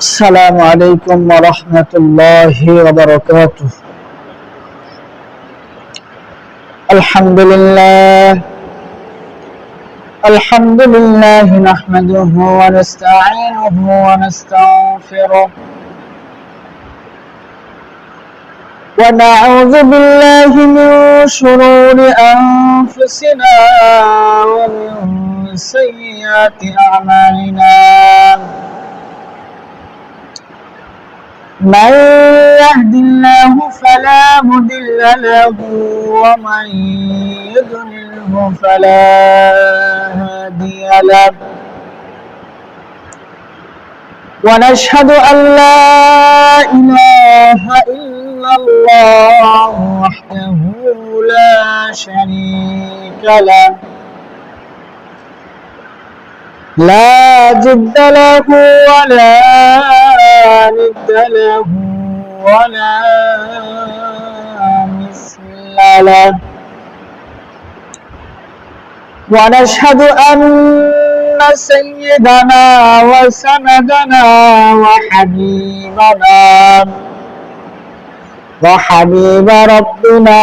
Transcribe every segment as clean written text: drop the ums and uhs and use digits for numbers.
السلام عليكم ورحمة الله وبركاته. الحمد لله نحمده ونستعينه ونستغفره ونعوذ بالله من شرور أنفسنا ومن سيئات أعمالنا. من يهد الله فلا مضل له ومن يضلله فلا هادي له، ونشهد أن لا إله إلا الله وحده لا شريك له لا جد له ولا ند له ولا مثل له، ونشهد أن سيدنا وسندنا وحبيب ربنا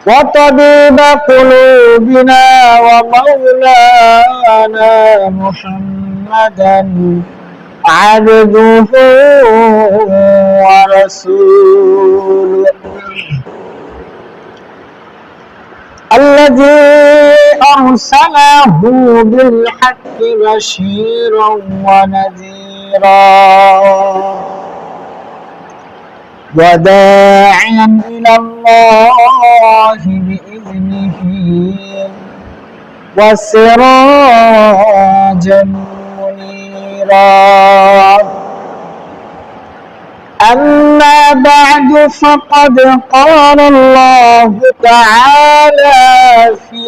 وطبيب قلوبنا ومولانا محمدا عبده ورسوله الذي أرسله بالحق بشيرا ونذيرا وداعيا إلى الله بإذنه وسراجا منيرا. أما بعد، فقد قال الله تعالى في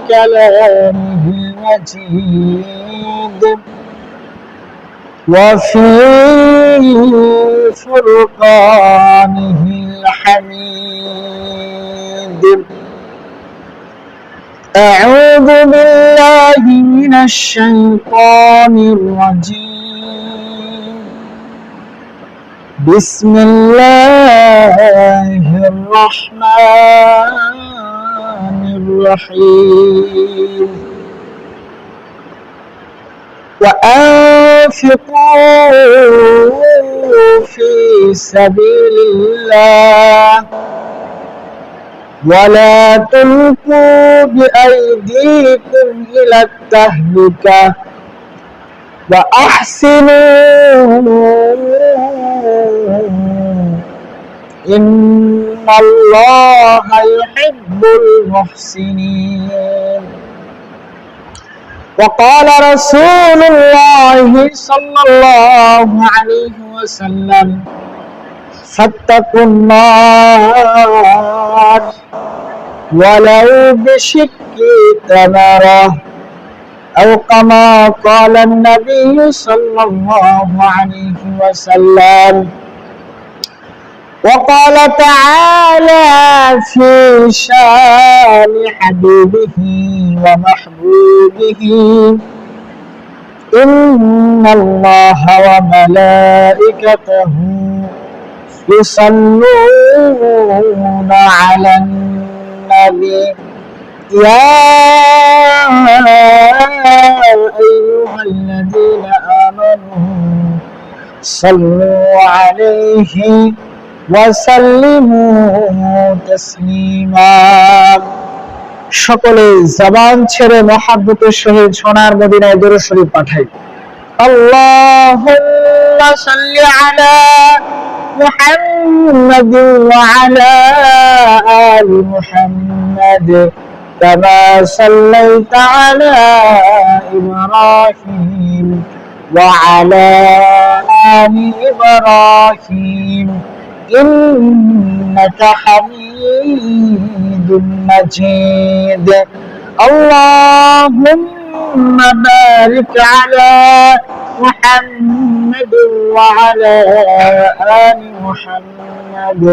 كلامه المجيد وفي فرقانه الحميد: أعوذ بالله من الشيطان الرجيم. بسم الله الرحمن الرحيم. وأنفقوا في سبيل الله ولا تلقوا بأيديكم إلى التهلكة وأحسنوا إن الله يحب المحسنين. وقال رسول الله صلى الله عليه وسلم: فاتقوا النار ولو بشق تمرة، أو كما قال النبي صلى الله عليه وسلم. وقال تعالى في شان حبيبه ومحبوبه: إن الله وملائكته يصلون على النبي يا أيها الذين آمنوا صلوا عليه وسلموا تسليما। সকলে জবান ছেড়ে মহব্বতের সহিত সোনার মদিনায় দরুদ শরীফ পাঠাই। আল্লাহুম্মা সাল্লি আলা মুহাম্মাদ ওয়া আলা আলি মুহাম্মাদ কামা সাল্লাইতা আলা ইব্রাহিম ওয়া আলা আলি ইব্রাহিম إنك حميد مجيد. اللهم بارك على محمد وعلى آل محمد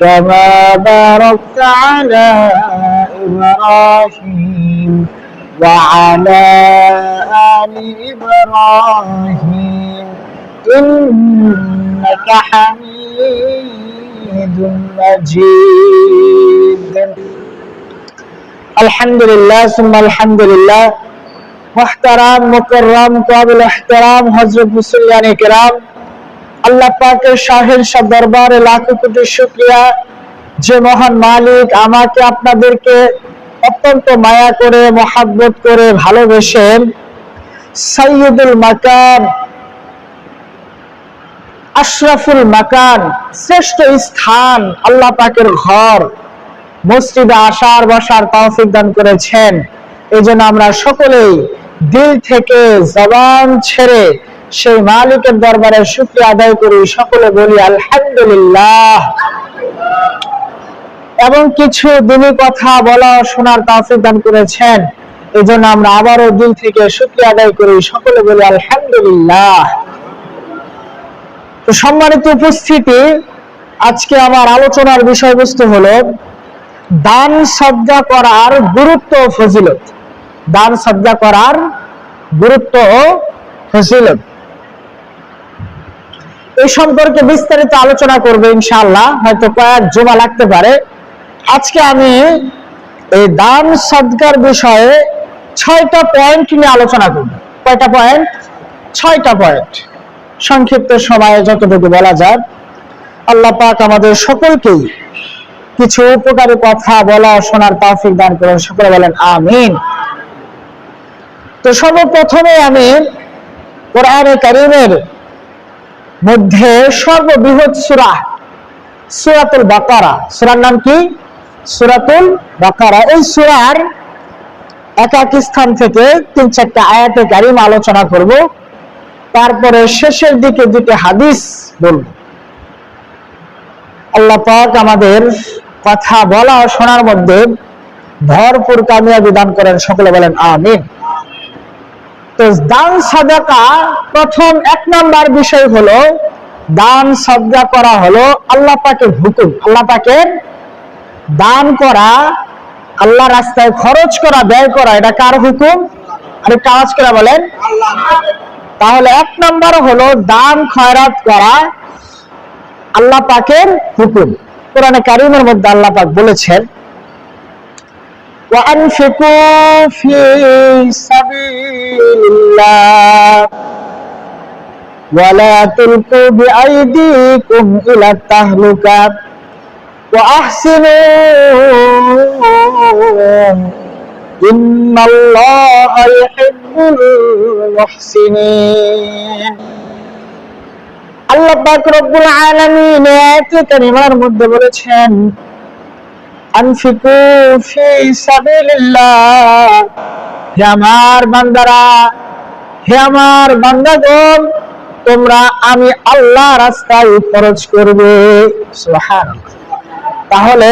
كما باركت على إبراهيم وعلى آل إبراهيم إنك حميد مجيد الحمد لله ثم الحمد لله محترم मुकर्रम काबिल एहतराम हजरत मुसल्लियान किराम আল্লাহ পাকের শাহের সব দরবারে লাখো কোটি শুকরিয়া যে মহান মালিক আমাকে আপনাদেরকে অত্যন্ত মায়া করে মহব্বত করে ভালোবেসেন সাইয়্যিদুল মাকান আশরাফুল মাকান শ্রেষ্ঠ স্থান আল্লাহ পাকের ঘর মসজিদে আসার বসার তৌফিক দান করেছেন। এজন্য আমরা সকলেই দিল থেকে জবান ছেড়ে সেই মালিকের দরবারে শুকরিয়া আদায় করি, সকলে বলি আলহামদুলিল্লাহ। এবং কিছু দিনী কথা বলা শোনার তৌফিক দান করেছেন, এজন্য আমরা আবারও দিল থেকে শুকরিয়া আদায় করি, সকলে বলি আলহামদুলিল্লাহ। তো সম্মানিত উপস্থিতি, আজকে আমার আলোচনার বিষয়বস্তু হলো দান সদকা করার গুরুত্ব ও ফজিলত। দান সদকা করার গুরুত্ব ও ফজিলত এই সম্পর্কে বিস্তারিত আলোচনা করব ইনশাআল্লাহ, হয়তো কয়েক জুমা লাগতে পারে। আজকে আমি এই দান সদকার বিষয়ে 6টা পয়েন্ট নিয়ে আলোচনা করব। কয়টা পয়েন্ট? 6টা পয়েন্ট। সংক্ষিপ্ত সময়ে যতটুকু বলা যায়। আল্লাহ পাক আমাদের সকলকেই কিছু উপকারী কথা বলা শোনার তৌফিক দান করেন, সকলে বলেন আমিন। তো সর্বপ্রথমে আমি কোরআনে কারীমের মধ্যে সর্ববৃহৎ সূরা সূরাতুল বাকারা, সূরার নাম কি? সূরাতুল বাকারা। এই সূরার এক স্থান থেকে 3-4টা আয়াতে কারীমা আলোচনা করব, তারপরে শেষের দিকে দুটি হাদিস বলব। আল্লাহ পাক আমাদের কথা বলা ও শোনার মধ্যে ভরপুর কামিয়াবি দান করেন, সকলে বলেন আমিন। তো দান সাদাকা, প্রথম 1 নাম্বার বিষয় হলো দান সাদকা করা হলো আল্লাহ পাকের হুকুম। আল্লাহ পাকের দান করা, আল্লাহ রাস্তায় খরচ করা, ব্যয় করা, এটা কার হুকুম? আরে কাজ করা বলেন আল্লাহ। তাহলে 1 নাম্বার হলো দান খয়রাত করা আল্লাহ পাকের হুকুম। কোরআনে কারীমের মধ্যে আল্লাহ পাক বলেছেন وأنفقوا في سبيل الله ولا تلقوا بأيديكم إلى التهلكة وأحسنوا إن الله يحب المحسنين আল্লাহ পাক রব্বুল আলামিন আয়াতে কারিমার মধ্যে বলেছেন আনফিকু ফি সাবিলিল্লাহ, হে আমার বান্দারা, হে আমার বান্দাগণ, তোমরা আমি আল্লাহ রাস্তায় খরচ করবে। সুবহানাল্লাহ। তাহলে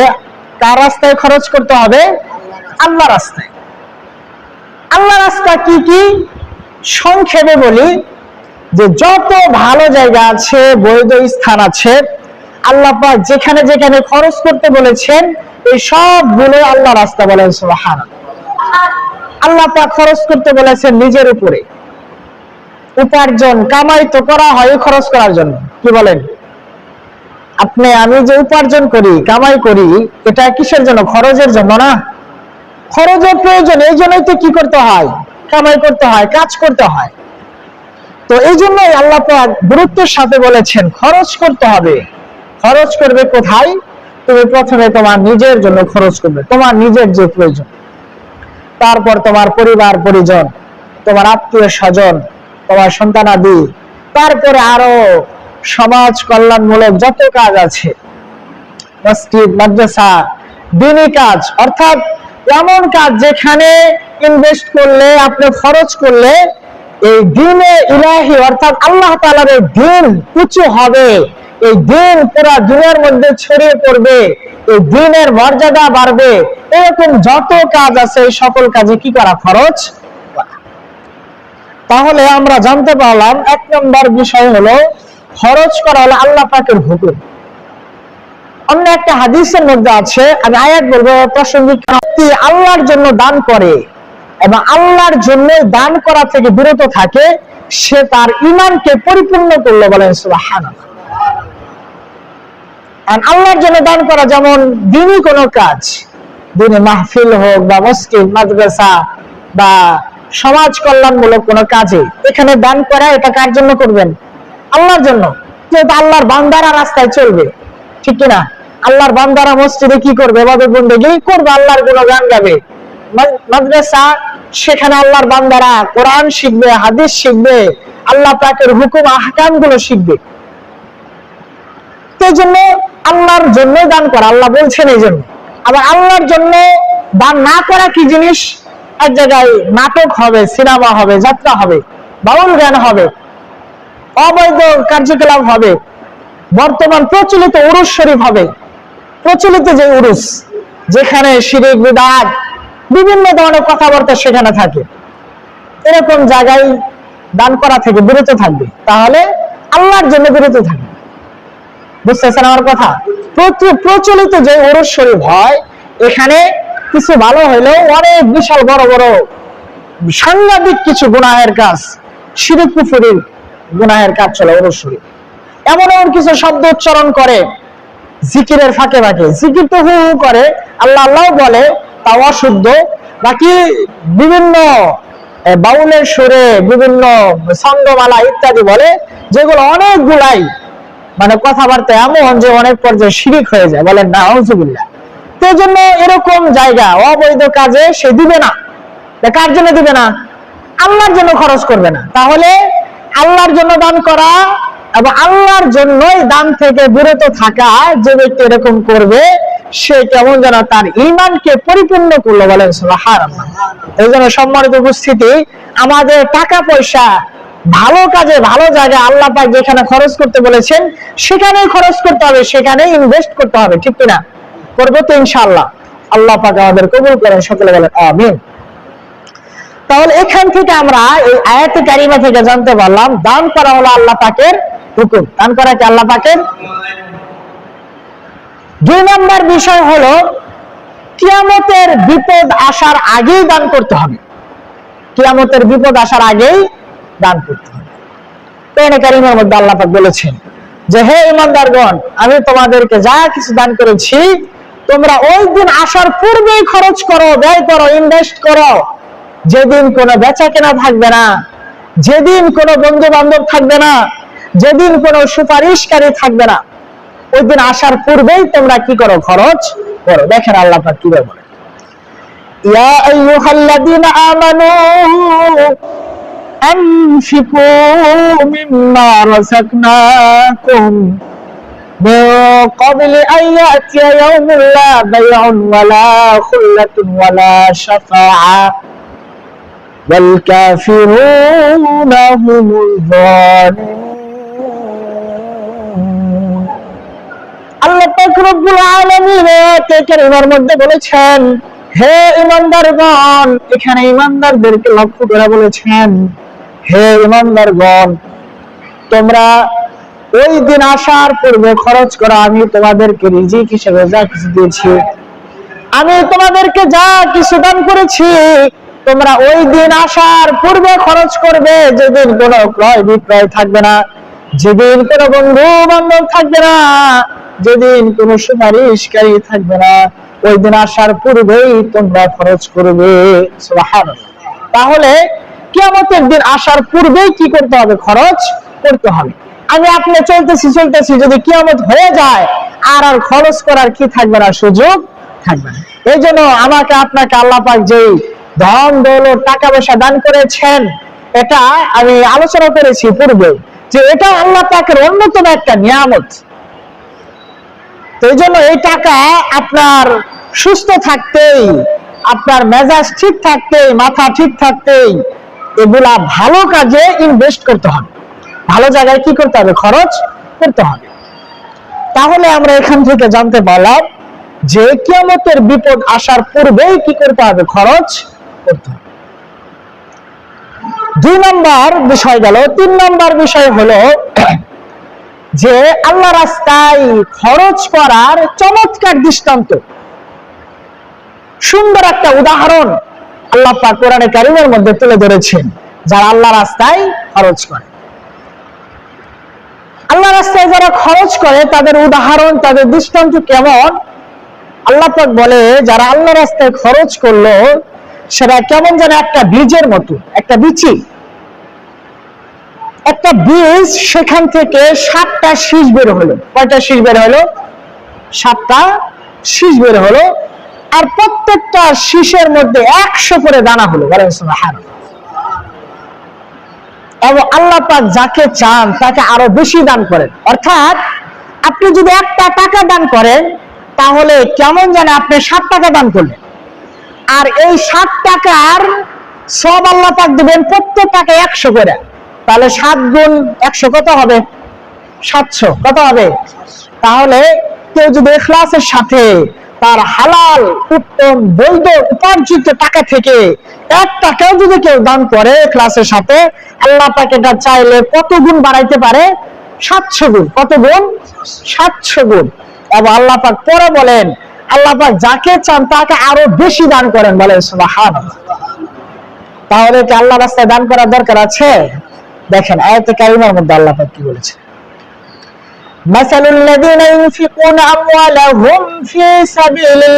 কার রাস্তায় খরচ করতে হবে? আল্লাহ রাস্তায়। আল্লাহ রাস্তা কি কি? সংক্ষেপে বলি যে যত ভালো জায়গা আছে, বৈধ স্থান আছে, আল্লাহ পাক যেখানে যেখানে খরচ করতে বলেছেন এই সবগুলো আল্লাহ রাস্তা বলেন। সুবহানাল্লাহ। আল্লাহ পাক খরচ করতে বলেছেন নিজের উপরে। উপার্জন কামাই তো করা হয় খরচ করার জন্য। কি বলেন? আপনি আমি যে উপার্জন করি, কামাই করি, এটা কিসের জন্য? খরচের জন্য না। খরচের প্রয়োজন, এই জন্যই তো কি করতে হয়? কামাই করতে হয়, কাজ করতে হয়। তো এই জন্যই আল্লাহ পাক গুরুত্বের সাথে বলেছেন খরচ করতে হবে। খরচ করবে কোথায়? তুমি প্রথমে তোমার নিজের জন্য খরচ করবে, তোমার নিজের যে প্রয়োজন, তারপর তোমার পরিবার পরিজন, তোমার আত্মীয় স্বজন, তোমার সন্তানাদি, তারপরে আরো সমাজ কল্যাণমূলক যত কাজ আছে, মসজিদ, মাদ্রাসা, দ্বীনি কাজ, অর্থাৎ এমন কাজ যেখানে ইনভেস্ট করলে, আপনি খরচ করলে এই দ্বীনে ইলাহি অর্থাৎ আল্লাহ তাআলার দ্বীন উঁচু হবে, এই দ্বীন পুরা দুনিয়ার মধ্যে ছড়িয়ে পড়বে, এই দ্বীনের মর্যাদা বাড়বে, এরকম যত কাজ আছে এই সকল কাজে কি করা? খরচ। তাহলে আমরা জানতে পারলাম 1 নম্বর বিষয় হলো খরচ করা হলো আল্লাহ পাকের হুকুম। অন্য একটা হাদিসের মধ্যে আছে, আমি আয়াত বলবো প্রাসঙ্গিক, আল্লাহর জন্য দান করে এবং আল্লাহর জন্য দান করা থেকে বিরত থাকে, সে তার ঈমানকে পরিপূর্ণ করলো। বলেন সুবহানাল্লাহ। আর আল্লাহর জন্য দান করা যেমন দিনই কোনো কাজ, দিনে মাহফিল হোক বা মসজিদ মাদ্রাসা বা সমাজ কল্যাণমূলক কোনো কাজে এখানে দান করা, এটা কার জন্য করবেন? আল্লাহর জন্য। যেহেতু আল্লাহর বান্দারা রাস্তায় চলবে, ঠিক কিনা? আল্লাহর বান্দারা মসজিদে কি করবে? ইবাদত বন্দেগী করবে, আল্লাহর গুণগান গাবে। মাদ্রাসা, সেখানে আল্লাহর বান্দারা কোরআন শিখবে, হাদিস শিখবে, আল্লাহ পাকের হুকুম আহকাম গুলো শিখবে। এই জন্য আল্লাহর জন্য দান করা, আল্লাহ বলছেন এই জন্য। আবার আল্লাহর জন্য দান না করা কি জিনিস? এক জায়গায় নাটক হবে, সিনেমা হবে, যাত্রা হবে, বাউল গান হবে, অবৈধ কার্যকলাপ হবে, বর্তমান প্রচলিত উরুস শরীফ হবে, প্রচলিত যে উরুস যেখানে শিরক বিদআত বিভিন্ন ধরনের কথাবার্তা সেখানে থাকে, এরকম জায়গায় দান করা থেকে বিরত থাকবে, তাহলে আল্লাহর জন্য বিরত থাকবে। বুঝতেছেন আমার কথা? প্রচলিত যে উরুস শরীফ হয়, এখানে কিছু ভালো হইলেও অনেক বিশাল বড় বড় সাংঘাতিক কিছু গুনাহের কাজ, শিরক কুফরির গুনাহের কাজ চলে উরুস শরীফ। এমন এমন কিছু শব্দ উচ্চারণ করে জিকিরের ফাঁকে ফাঁকে, জিকির তো হু হু করে, আল্লাহ আল্লাহ বলে, তা অশুদ্ধ। বাকি বিভিন্ন বাউলের সুরে বিভিন্ন ছন্দমালা ইত্যাদি বলে, যেগুলো অনেকগুলাই মানে কথাবার্তা এমন যে অনেক পর্যায়ে শিরিক হয়ে যায়। বলেন না আউযুবিল্লাহ। তো জন্য এরকম জায়গা অবৈধ কাজে সে দিবে না। কার জন্য দিবে না? আল্লাহর জন্য খরচ করবে না। তাহলে আল্লাহর জন্য দান করা এবং আল্লাহর জন্যই দান থেকে বিরত থাকা, যে ব্যক্তি এরকম করবে, সে কেমন যেন তার ঈমানকে পরিপূর্ণ করলো। বলেন সুবহানাল্লাহ। এই জন্য সম্মানিত উপস্থিতি, আমাদের টাকা পয়সা ভালো কাজে ভালো জায়গায় আল্লাহ পাক যেখানে খরচ করতে বলেছেন সেখানেই খরচ করতে হবে, সেখানেই ইনভেস্ট করতে হবে, ঠিক কিনা? করবো তো ইনশাআল্লাহ। আল্লাহ পাক আমাদের কবুল করেন, সকলে বলেন আমিন। তাহলে এখান থেকে আমরা এই আয়াতে কারিমা থেকে জানতে পারলাম দান করা হলো আল্লাহ পাকের হুকুম। দান করা কি আল্লাহ পাকের? 2 নম্বর বিষয় হলো কিয়ামতের বিপদ আসার আগেই দান করতে হবে। কিয়ামতের বিপদ আসার আগেই দান করতে হবে। কোরআনে কারীমের মধ্যে আল্লাহ পাক বলেছেন যে, হে ঈমানদারগণ, আমি তোমাদেরকে যা কিছু দান করেছি তোমরা ওই দিন আসার পূর্বেই খরচ করো, ব্যয় করো, ইনভেস্ট করো, যেদিন কোনো বেচা কেনা থাকবে না, যেদিন কোনো বন্ধু বান্ধব থাকবে না, যেদিন কোনো সুপারিশকারী থাকবে না, ওই দিন আসার পূর্বেই তোমরা কি করো? খরচ করো। দেখেন আল্লাহ পাক কি বলে, ইয়া আইয়ুহাল্লাযীনা আমানু আনফিকু মিম্মা রাযাকনাকুম মিন ক্বাবলি আন ইয়াতিয়া ইয়াওমুন লা বাই'উন ওয়ালা খুল্লাতুন ওয়ালা শাফাআ ওয়াল কাফিরুনা হুমুল যালিমুন। আল্লাহ পাক রব্বুল আলামিন আয়াতে কারীমার মধ্যে বলেছেন, হে ঈমানদারগণ, এখানে ঈমানদারদেরকে লক্ষ্য করে বলেছেন, হে ঈমানদারগণ, তোমরা ওই দিন আসার পূর্বে খরচ করো। আমি তোমাদেরকে রিজিক হিসেবে যা কিছু দিয়েছি, আমি তোমাদেরকে যা কিছু দান করেছি, তোমরা ওই দিন আসার পূর্বে খরচ করবে, যেদিন কোনো ক্রয় বিক্রয় থাকবে না, যেদিন কোনো বন্ধু বান্ধব থাকবে না, যেদিন কোনো সুপারিশকারী থাকবে না, ওই দিন আসার পূর্বেই তোমরা খরচ করবে। সুবহানাল্লাহ। তাহলে কিয়ামতের দিন আসার পূর্বেই কি করতে হবে? খরচ করতে হবে। আমি আপনি চলতেছি যদি কিয়ামত হয়ে যায় আর খরচ করার কি থাকবে না? সুযোগ থাকবে না। এই জন্য আমাকে আপনাকে আল্লাহ পাক যেই ধন দৌলত টাকা পয়সা দান করেছেন, এটা আমি আলোচনা করেছি পূর্বে যে এটা আল্লাহ পাকের অন্যতম একটা নিয়ামত। এই জন্য এই টাকা আপনার সুস্থ থাকতেই, আপনার মেজাজ ঠিক থাকতেই, মাথা ঠিক থাকতেই এগুলা ভালো কাজে ইনভেস্ট করতে হবে, ভালো জায়গায় কি করতে হবে? খরচ করতে হবে। তাহলে আমরা এখান থেকে জানতে পারলাম যে কিয়ামতের বিপদ আসার পূর্বেই কি করতে হবে? খরচ করতে হবে। 2 নম্বর বিষয় গেল। 3 নম্বর বিষয় হলো যে আল্লাহ রাস্তায় খরচ করার চমৎকার দৃষ্টান্ত, সুন্দর একটা উদাহরণ আল্লাহ পাক কোরআনে কারীমের মধ্যে তুলে ধরেছেন, যারা আল্লাহ রাস্তায় খরচ করে। আল্লাহ রাস্তায় যারা খরচ করে তাদের উদাহরণ, তাদের দৃষ্টান্ত কেমন? আল্লাহ পাক বলে, যারা আল্লাহ রাস্তায় খরচ করলো সেটা কেমন যেন একটা বীজের মতো, একটা বিচি, একটা বীজ, সেখান থেকে 7টা শীষ বের হলো। কয়টা শীষ বের হলো? 7টা শীষ বের হলো। আর প্রত্যেকটা শীষের মধ্যে 100 করে দানা হলো। বলেন সুবহানাল্লাহ। এবং আল্লাহ পাক যাকে চান তাকে আরো বেশি দান করেন। অর্থাৎ আপনি যদি 1টা টাকা দান করেন, তাহলে কেমন যেন আপনি 7 টাকা দান করলেন। আর এই 7 টাকার সব আল্লাহ পাক দিবেন প্রত্যেক টাকা 100 করে। তাহলে 7 গুণ 100 কত হবে? 700। কত হবে? তাহলে কেউ যদি ইখলাসের সাথে তার হালাল, উত্তম, বৈধ উপার্জিত টাকা থেকে 1 টাকাও যদি কেউ দান করে ইখলাসের সাথে, আল্লাহ পাক এটা চাইলে কত গুণ বাড়াইতে পারে? 700 গুণ। কত গুণ? 700 গুণ। এবং আল্লাহ পাক পরে বলেন, আল্লাহ পাক যাকে চান তাকে আরো বেশি দান করেন। বলেন সুবহানাল্লাহ। তাহলে কি আল্লাহ রাস্তায় দান করার দরকার আছে? দেখেন আয়াতে কারিমার মধ্যে আল্লাহ পাক কি বলেছে, মাসালুল লাযিনা ইউনফিকুনা আমওয়ালাহুম ফি সাবিলিল্লাহ